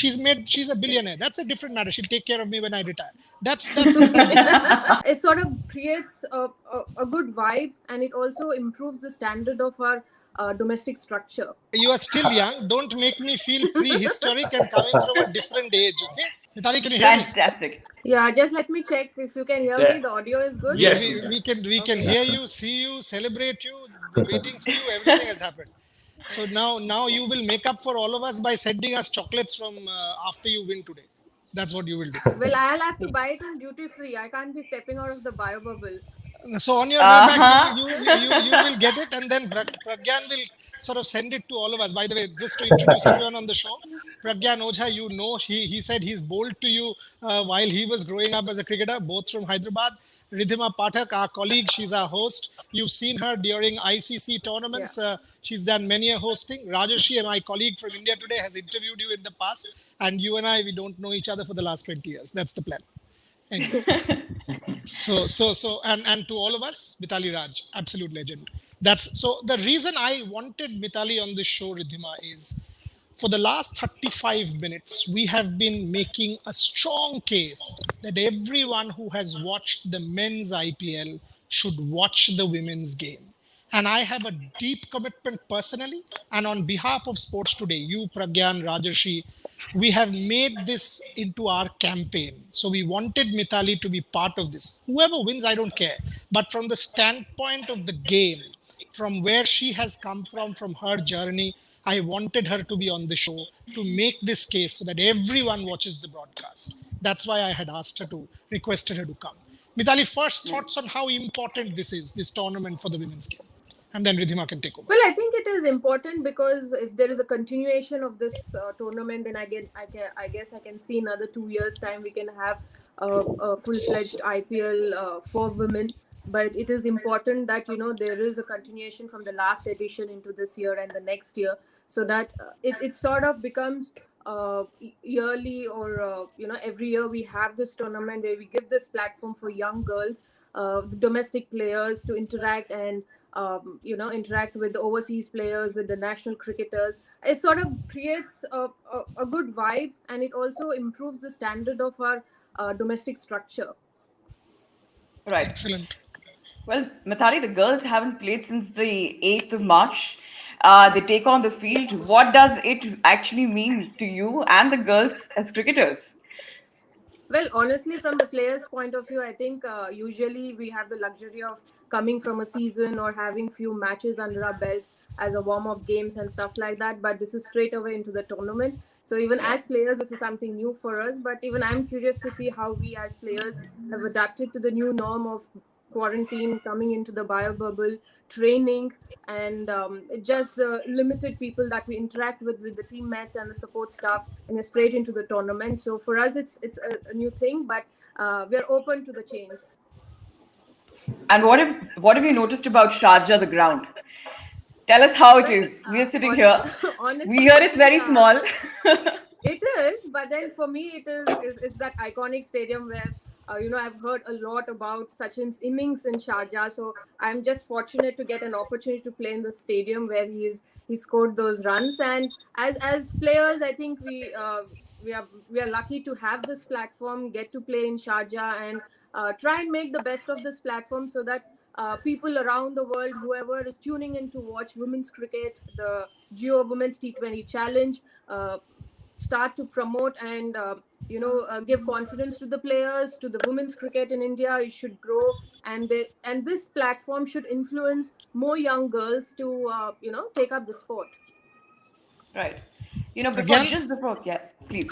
she's a billionaire. That's a different matter. She'll take care of me when I retire. That's beside the It sort of creates a good vibe, and it also improves the standard of our domestic structure. You are still young. Don't make me feel prehistoric and coming from a different age. Okay, Mithali, can you hear me? Fantastic. Yeah, just let me check if you can hear me. The audio is good. Yes. We can hear you, see you, celebrate you. We're waiting for you. Everything has happened. So now you will make up for all of us by sending us chocolates from after you win today. That's what you will do. Well, I'll have to buy it on duty free. I can't be stepping out of the bio bubble. So on your way back, you will get it, and then Pragyan will sort of send it to all of us. By the way, just to introduce everyone on the show, Pragyan Ojha, he said he's bowled to you while he was growing up as a cricketer, both from Hyderabad. Ridhima Pathak, our colleague, she's our host. You've seen her during ICC tournaments. Yeah. She's done many a hosting. Rajarshi, my colleague from India Today, has interviewed you in the past, and you and I, we don't know each other for the last 20 years. That's the plan. Anyway. And to all of us, Mithali Raj, absolute legend. That's so the reason I wanted Mithali on this show, Ridhima, is for the last 35 minutes, we have been making a strong case that everyone who has watched the men's IPL should watch the women's game. And I have a deep commitment personally and on behalf of Sports Today, you, Pragyan, Rajarshi, we have made this into our campaign. So we wanted Mithali to be part of this. Whoever wins, I don't care. But from the standpoint of the game, from where she has come from her journey, I wanted her to be on the show to make this case so that everyone watches the broadcast. That's why I had requested her to come. Mithali, first thoughts on how important this is, this tournament for the women's game. And then Ridhima can take over. Well, I think it is important because if there is a continuation of this tournament, then I guess I can see another 2 years' time we can have a full-fledged IPL for women. But it is important that there is a continuation from the last edition into this year and the next year, so that it sort of becomes yearly or every year we have this tournament where we give this platform for young girls, the domestic players to interact and interact with the overseas players, with the national cricketers. It sort of creates a good vibe, and it also improves the standard of our domestic structure. Right. Excellent. Well, Mithali, the girls haven't played since the 8th of March. They take on the field. What does it actually mean to you and the girls as cricketers? Well, honestly, from the players' point of view, I think usually we have the luxury of coming from a season or having few matches under our belt as a warm-up games and stuff like that. But this is straight away into the tournament. So even as players, this is something new for us. But even I'm curious to see how we as players have adapted to the new norm of quarantine, coming into the bio bubble, training, and just the limited people that we interact with the teammates and the support staff, and straight into the tournament. So for us, it's a new thing, but we're open to the change. And what have you noticed about Sharjah, the ground? Tell us how it is. We are sitting here. Honestly, We hear it's very small. It is, but then for me, it's that iconic stadium where I've heard a lot about Sachin's innings in Sharjah, so I'm just fortunate to get an opportunity to play in the stadium where he scored those runs. And as players, I think we are lucky to have this platform, get to play in Sharjah, and try and make the best of this platform so that people around the world, whoever is tuning in to watch women's cricket, the Geo Women's T20 Challenge, start to promote and give confidence to the players, to the women's cricket in India. It should grow, and this platform should influence more young girls to take up the sport. Right. Yeah, please.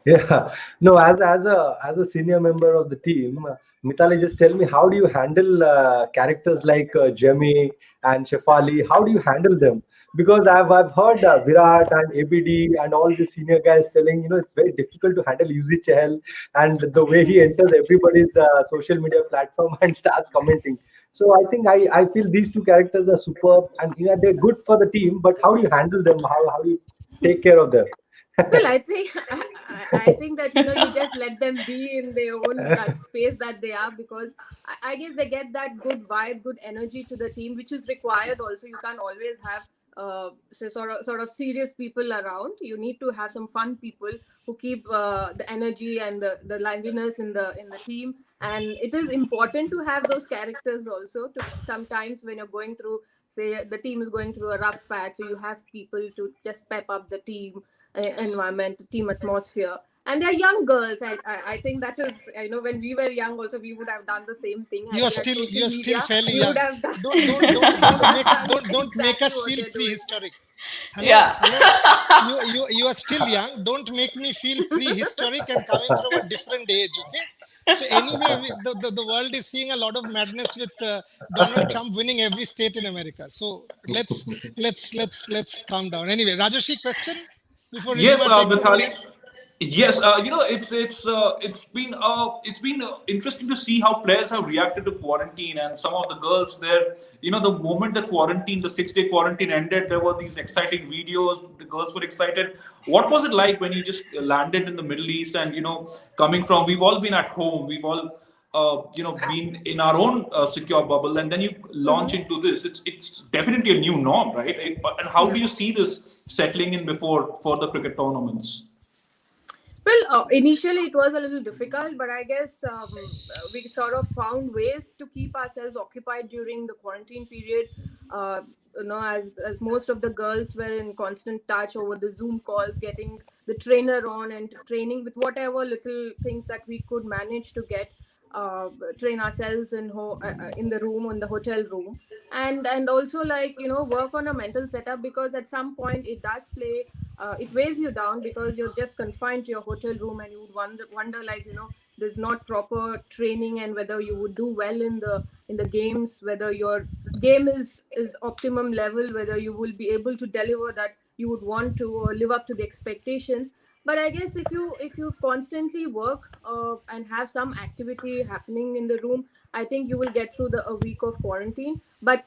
Yeah. No, as a senior member of the team, Mithali, just tell me, how do you handle characters like Jemmy and Shefali? How do you handle them? Because I've heard Virat and ABD and all the senior guys telling, it's very difficult to handle Yuzi Chahal and the way he enters everybody's social media platform and starts commenting. So I think I feel these two characters are superb, and they're good for the team. But how do you handle them? How do you take care of them? Well, I think that you just let them be in their own space that they are, because I guess they get that good vibe, good energy to the team, which is required. Also, you can't always have so sort of serious people around. You need to have some fun people who keep the energy and the liveliness in the team. And it is important to have those characters also. To sometimes when you're going through, say the team is going through a rough patch, so you have people to just pep up the team environment, team atmosphere. And they're young girls. I think that is, when we were young also, we would have done the same thing. Had we had social You're still media, fairly we young. would have done, Don't we would make have done don't make exactly us what feel they're doing. prehistoric. Yeah. Hello. You are still young. Don't make me feel prehistoric and coming from a different age. Okay. So anyway, the world is seeing a lot of madness with Donald Trump winning every state in America. So let's calm down. Anyway, Rajoshi, question before Yes, Ridhima takes over Mithali. again. Yes, it's been interesting to see how players have reacted to quarantine, and some of the girls there. The moment the quarantine, the 6-day quarantine ended, there were these exciting videos. The girls were excited. What was it like when you just landed in the Middle East and coming from? We've all been at home. We've all been in our own secure bubble, and then you launch into this. It's definitely a new norm, right? And how do you see this settling in before for the cricket tournaments? Well, initially it was a little difficult, but I guess we sort of found ways to keep ourselves occupied during the quarantine period. As most of the girls were in constant touch over the Zoom calls, getting the trainer on and training with whatever little things that we could manage to get, train ourselves in the room, in the hotel room, and also, like, work on a mental setup, because at some point it does play, it weighs you down, because you're just confined to your hotel room, and you would wonder, like, there's not proper training, and whether you would do well in the games, whether your game is optimum level, whether you will be able to deliver that you would want to, or live up to the expectations. But I guess if you constantly work and have some activity happening in the room, I think you will get through a week of quarantine. But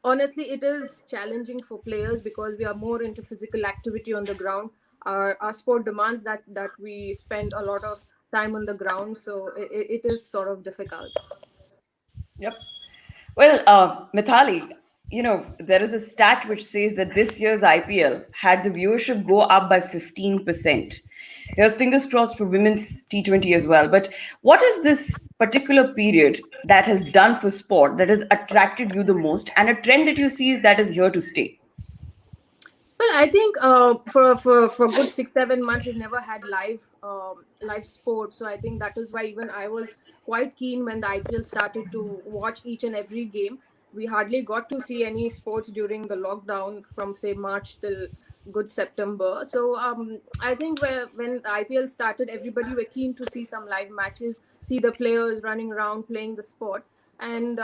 honestly, it is challenging for players, because we are more into physical activity on the ground. Our sport demands that we spend a lot of time on the ground, so it is sort of difficult. Yep. Well, Mithali, there is a stat which says that this year's IPL had the viewership go up by 15%. Here's fingers crossed for women's T20 as well. But what is this particular period that has done for sport that has attracted you the most, and a trend that you see is that is here to stay? Well, I think for good 6-7 months we've never had live sports, so I think that is why even I was quite keen when the IPL started to watch each and every game. We hardly got to see any sports during the lockdown from, say, March till good September. So I think when the IPL started, everybody were keen to see some live matches, see the players running around playing the sport. And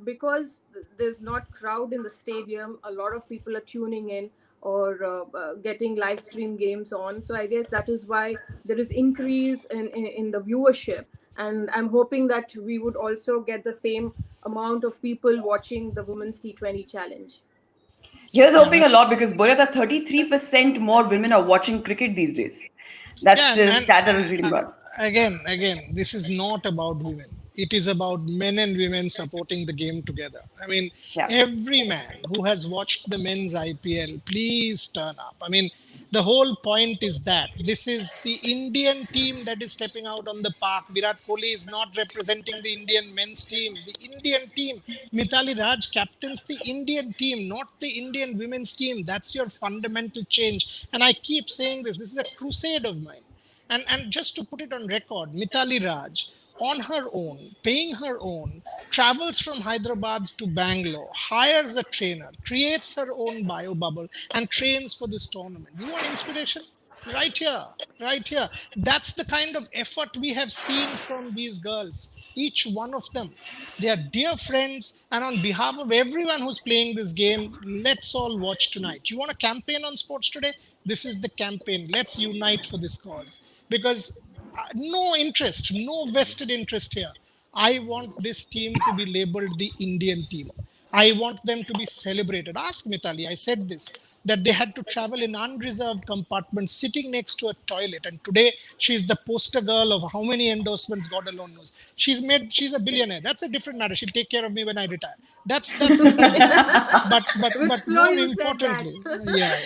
because there's not crowd in the stadium, a lot of people are tuning in, or getting live stream games on. So I guess that is why there is increase in the viewership, and I'm hoping that we would also get the same amount of people watching the women's T20 challenge. Here's Yeah, hoping a lot, because Boria, that 33% more women are watching cricket these days. That's yeah, the and stat I was reading about. again, this is not about women. It is about men and women supporting the game together. I mean, Yeah. every man who has watched the men's IPL, please turn up. I mean, the whole point is that this is the Indian team that is stepping out on the park. Virat Kohli is not representing the Indian men's team. The Indian team, Mithali Raj captains the Indian team, not the Indian women's team. That's your fundamental change. And I keep saying this. This is a crusade of mine. And just to put it on record, Mithali Raj, on her own, paying her own, travels from Hyderabad to Bangalore, hires a trainer, creates her own bio bubble, and trains for this tournament. You want inspiration? Right here, right here. That's the kind of effort we have seen from these girls, each one of them. They are dear friends, and on behalf of everyone who's playing this game, let's all watch tonight. You want a campaign on sports today? This is the campaign. Let's unite for this cause. Because no interest, no vested interest here. I want this team to be labeled the Indian team. I want them to be celebrated. Ask Mithali, I said this. that they had to travel in unreserved compartments sitting next to a toilet. And today she's the poster girl of how many endorsements God alone knows. She's a billionaire. That's a different matter. She'll take care of me when I retire. That's beside the point. With But flow, more you said that. importantly, yeah,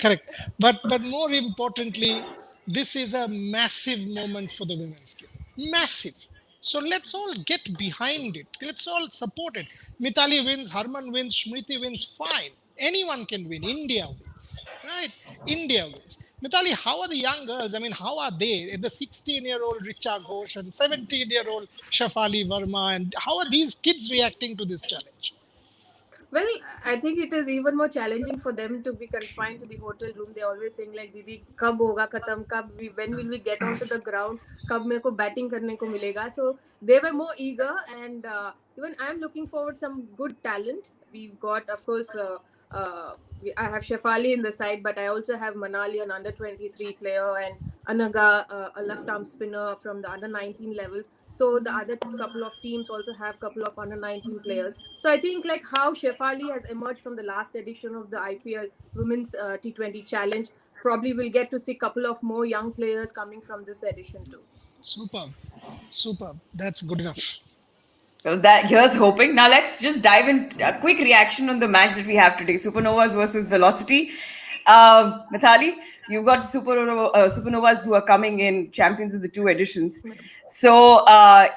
correct. But more importantly, this is a massive moment for the women's game. Massive. So let's all get behind it. Let's all support it. Mithali wins, Harman wins, Smriti wins, fine. Anyone can win. India wins, right? India wins. Mithali, how are the young girls? I mean, how are they? The 16-year-old Richa Ghosh and 17-year-old Shafali Verma, and how are these kids reacting to this challenge? Well, I think it is even more challenging for them to be confined to the hotel room. They're always saying like, "Didi, kab hoga khatam? When will we get onto the ground? Kab mere ko batting karne ko milega?" So they were more eager, and even I'm looking forward some good talent. We've got, of course, I have Shefali in the side, but I also have Manali, an under 23 player, and Anaga, a left arm spinner from the under 19 levels. So the other couple of teams also have couple of under 19 players. So I think like how Shefali has emerged from the last edition of the IPL Women's T20 Challenge, probably we'll get to see a couple of more young players coming from this edition too. Superb. Superb. That's good enough. Well, that here's hoping. Now let's just dive in. A quick reaction on the match that we have today: Supernovas versus Velocity. Mithali, you've got Supernovas who are coming in champions of the two editions. So,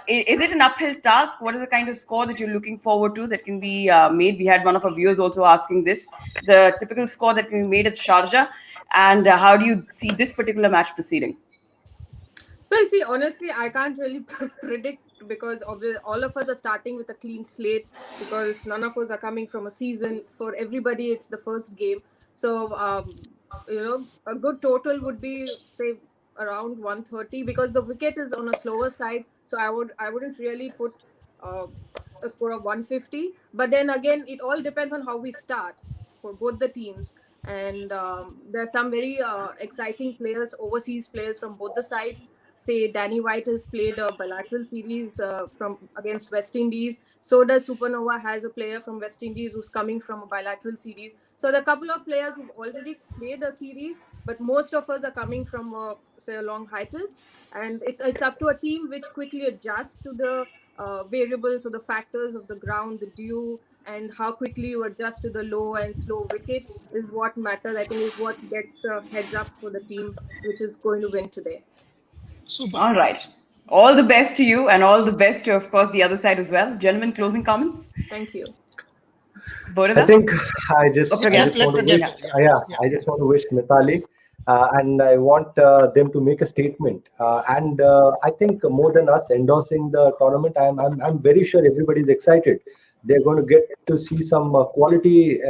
is it an uphill task? What is the kind of score that you're looking forward to that can be made? We had one of our viewers also asking this: the typical score that can be made at Sharjah, and how do you see this particular match proceeding? Well, see, honestly, I can't really predict because all of us are starting with a clean slate because none of us are coming from a season. For everybody, it's the first game. So, a good total would be, say, around 130 because the wicket is on a slower side. So I wouldn't really put a score of 150. But then again, it all depends on how we start for both the teams. And there are some very exciting players, overseas players from both the sides. Say Danny White has played a bilateral series from against West Indies. So does Supernova has a player from West Indies who's coming from a bilateral series. So there are a couple of players who've already played a series, but most of us are coming from say a long hiatus. And it's up to a team which quickly adjusts to the variables or the factors of the ground, the dew, and how quickly you adjust to the low and slow wicket is what matters. I think is what gets heads up for the team which is going to win today. Super. All right. All the best to you and all the best to, of course, the other side as well. Gentlemen, closing comments? Thank you. Bodhida? I think I just want to wish Mithali and I want them to make a statement. And I think more than us endorsing the tournament, I'm very sure everybody's excited. They're going to get to see some quality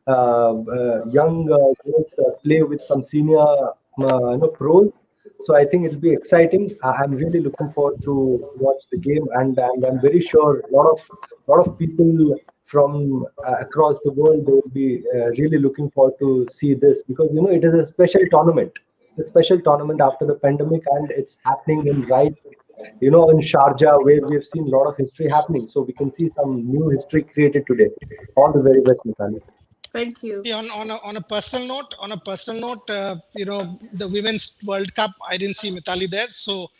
young girls play with some senior pros. So I think it'll be exciting. I'm really looking forward to watch the game, and I'm very sure a lot of people from across the world they will be really looking forward to see this because it is a special tournament. It's a special tournament after the pandemic, and it's happening in in Sharjah where we have seen a lot of history happening. So we can see some new history created today. All the very best, Mithali. Thank you. On a personal note, the Women's World Cup, I didn't see Mithali there. So,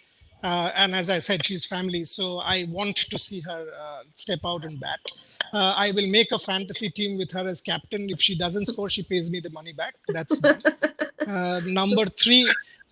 and as I said, she's family. So I want to see her step out and bat. I will make a fantasy team with her as captain. If she doesn't score, she pays me the money back. That's done. Number 3,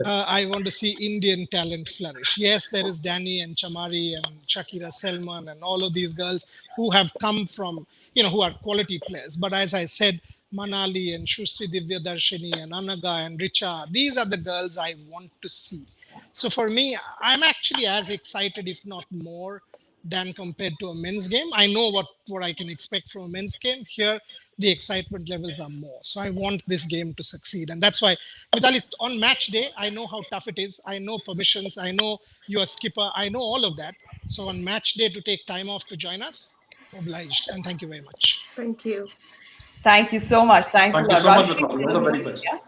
I want to see Indian talent flourish. Yes, there is Danny and Chamari and Shakira Selman and all of these girls who have come from, who are quality players. But as I said, Manali and Shrustri Divya Darshini and Anaga and Richa, these are the girls I want to see. So for me, I'm actually as excited, if not more, than compared to a men's game. I know what I can expect from a men's game. Here, the excitement levels are more. So I want this game to succeed. And that's why, Mithali, on match day, I know how tough it is. I know permissions. I know you're a skipper. I know all of that. So on match day to take time off to join us, obliged. And thank you very much. Thank you. Thank you so much. Thanks a lot. Thank you so much, Mithali. All the very best. Yeah.